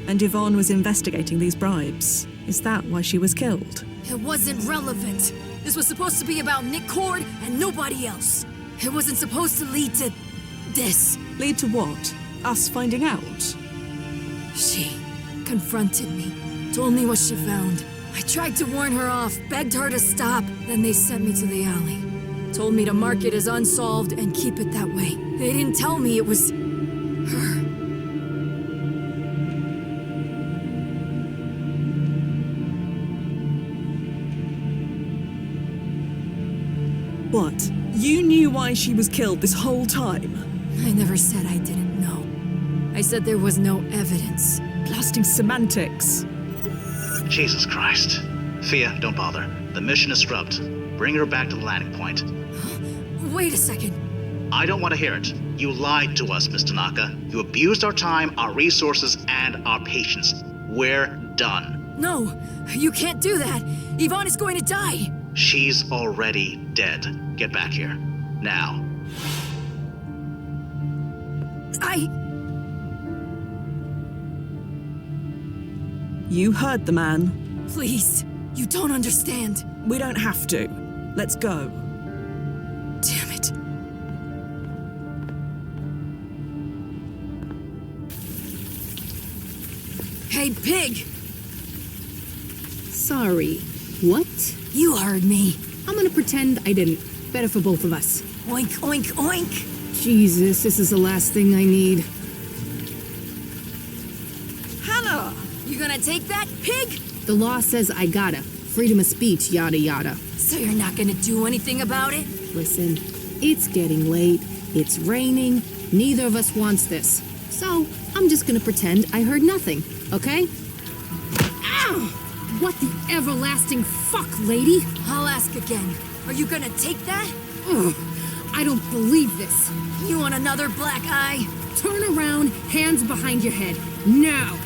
[SPEAKER 1] And Yvonne was investigating these bribes. Is that why she was killed?
[SPEAKER 3] It wasn't relevant. This was supposed to be about Nick Cord and nobody else. It wasn't supposed to lead to this.
[SPEAKER 1] Lead to what? Us finding out?
[SPEAKER 3] She confronted me, told me what she found. I tried to warn her off, begged her to stop. Then they sent me to the alley. Told me to mark it as unsolved and keep it that way. They didn't tell me it was her.
[SPEAKER 1] What? You knew why she was killed this whole time?
[SPEAKER 3] I never said I didn't know. I said there was no evidence.
[SPEAKER 1] Blasting semantics.
[SPEAKER 2] Jesus Christ. Fia, don't bother. The mission is scrubbed. Bring her back to the landing point.
[SPEAKER 3] Wait a second.
[SPEAKER 2] I don't want to hear it. You lied to us, Miss Tanaka. You abused our time, our resources, and our patience. We're done.
[SPEAKER 3] No, you can't do that. Yvonne is going to die.
[SPEAKER 2] She's already dead. Get back here. Now.
[SPEAKER 1] You heard the man.
[SPEAKER 3] Please, you don't understand.
[SPEAKER 1] We don't have to. Let's go.
[SPEAKER 3] Damn it. Hey, pig!
[SPEAKER 7] Sorry. What?
[SPEAKER 3] You heard me.
[SPEAKER 7] I'm gonna pretend I didn't. Better for both of us.
[SPEAKER 3] Oink, oink, oink!
[SPEAKER 7] Jesus, this is the last thing I need.
[SPEAKER 1] Hanna!
[SPEAKER 3] You gonna take that, pig?
[SPEAKER 7] The law says I gotta. Freedom of speech, yada yada.
[SPEAKER 3] So you're not gonna do anything about it?
[SPEAKER 7] Listen, it's getting late. It's raining. Neither of us wants this. So, I'm just gonna pretend I heard nothing, okay? Ow! What the everlasting fuck, lady?
[SPEAKER 3] I'll ask again. Are you gonna take that?
[SPEAKER 7] Ugh, I don't believe this.
[SPEAKER 3] You want another black eye?
[SPEAKER 7] Turn around, hands behind your head. Now!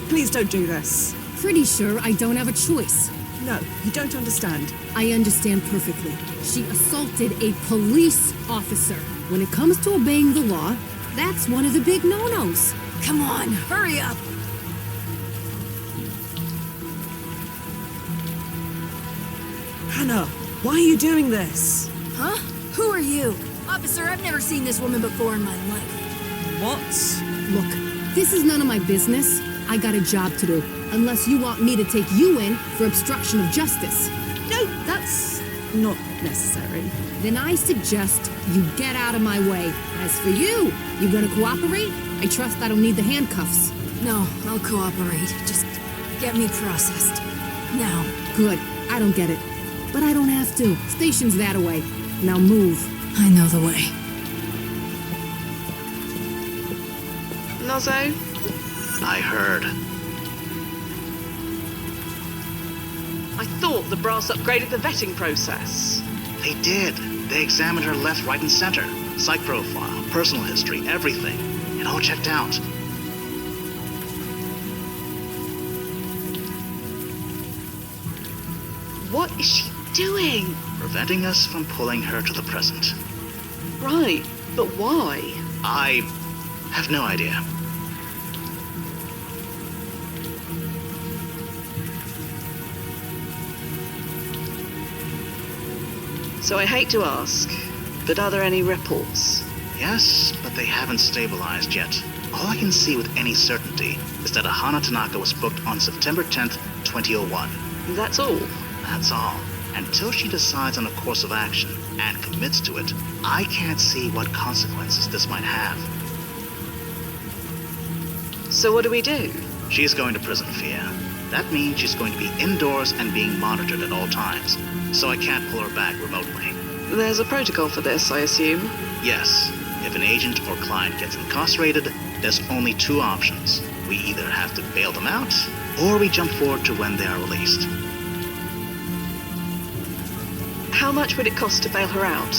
[SPEAKER 1] Please don't do this.
[SPEAKER 7] Pretty sure I don't have a choice.
[SPEAKER 1] No, you don't understand.
[SPEAKER 7] I understand perfectly. She assaulted a police officer. When it comes to obeying the law, that's one of the big no-nos.
[SPEAKER 3] Come on, hurry up!
[SPEAKER 1] Hanna, why are you doing this?
[SPEAKER 3] Huh? Who are you? Officer, I've never seen this woman before in my life.
[SPEAKER 1] What?
[SPEAKER 7] Look, this is none of my business. I got a job to do. Unless you want me to take you in for obstruction of justice.
[SPEAKER 1] No, that's not necessary.
[SPEAKER 7] Then I suggest you get out of my way. As for you, you gonna cooperate? I trust I don't need the handcuffs.
[SPEAKER 3] No, I'll cooperate. Just get me processed. Now.
[SPEAKER 7] Good. I don't get it. But I don't have to. Station's that away. Now move.
[SPEAKER 3] I know the way.
[SPEAKER 10] Lozzo?
[SPEAKER 2] I heard.
[SPEAKER 10] I thought the brass upgraded the vetting process.
[SPEAKER 2] They did. They examined her left, right, and center. Psych profile, personal history, everything. It all checked out.
[SPEAKER 10] What is she doing?
[SPEAKER 2] Preventing us from pulling her to the present.
[SPEAKER 10] Right, but why?
[SPEAKER 2] I have no idea.
[SPEAKER 10] So I hate to ask, but are there any ripples?
[SPEAKER 2] Yes, but they haven't stabilized yet. All I can see with any certainty is that Hanna Tanaka was booked on September 10th, 2001.
[SPEAKER 10] That's all?
[SPEAKER 2] That's all. Until she decides on a course of action and commits to it, I can't see what consequences this might have.
[SPEAKER 10] So what do we do?
[SPEAKER 2] She's going to prison, Fia. That means she's going to be indoors and being monitored at all times, so I can't pull her back remotely.
[SPEAKER 10] There's a protocol for this, I assume?
[SPEAKER 2] Yes. If an agent or client gets incarcerated, there's only two options. We either have to bail them out, or we jump forward to when they are released.
[SPEAKER 10] How much would it cost to bail her out?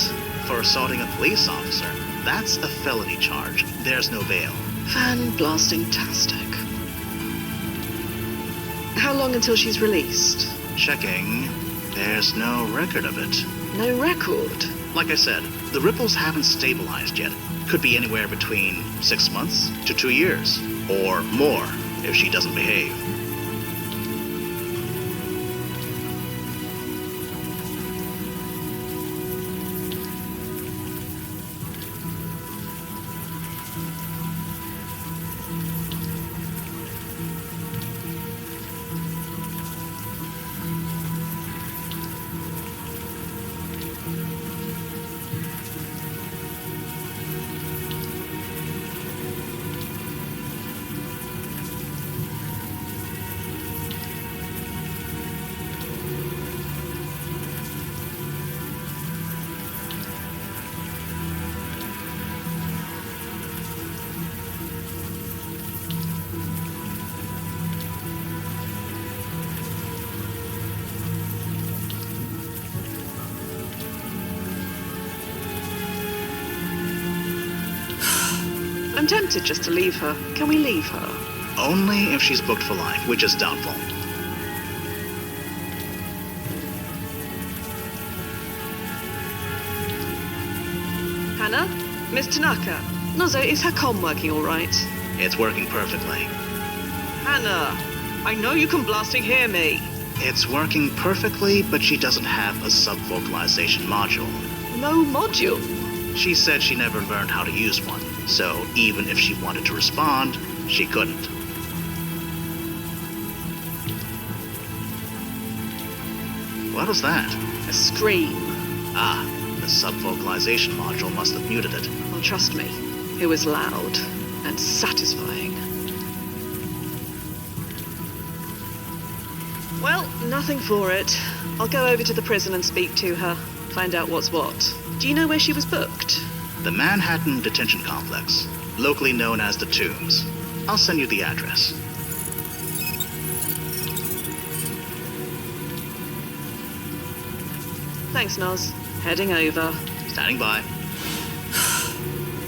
[SPEAKER 2] For assaulting a police officer, that's a felony charge. There's no bail.
[SPEAKER 10] Fan-blasting-tastic. How long until she's released?
[SPEAKER 2] Checking. There's no record of it.
[SPEAKER 10] No record?
[SPEAKER 2] Like I said, the ripples haven't stabilized yet. Could be anywhere between 6 months to 2 years. Or more, if she doesn't behave.
[SPEAKER 10] I'm tempted just to leave her. Can we leave her?
[SPEAKER 2] Only if she's booked for life, which is doubtful.
[SPEAKER 10] Hanna? Miss Tanaka? Nozzo, is her comm working all right?
[SPEAKER 2] It's working perfectly.
[SPEAKER 10] Hanna, I know you can blasting hear me.
[SPEAKER 2] It's working perfectly, but she doesn't have a sub-vocalization module.
[SPEAKER 10] No module?
[SPEAKER 2] She said she never learned how to use one, so even if she wanted to respond, she couldn't. What was that?
[SPEAKER 10] A scream.
[SPEAKER 2] Ah, the sub-vocalization module must have muted it.
[SPEAKER 10] Well, trust me, it was loud and satisfying. Well, nothing for it. I'll go over to the prison and speak to her, find out what's what. Do you know where she was booked?
[SPEAKER 2] The Manhattan Detention Complex, locally known as the Tombs. I'll send you the address.
[SPEAKER 10] Thanks, Noz. Heading over.
[SPEAKER 2] Standing by.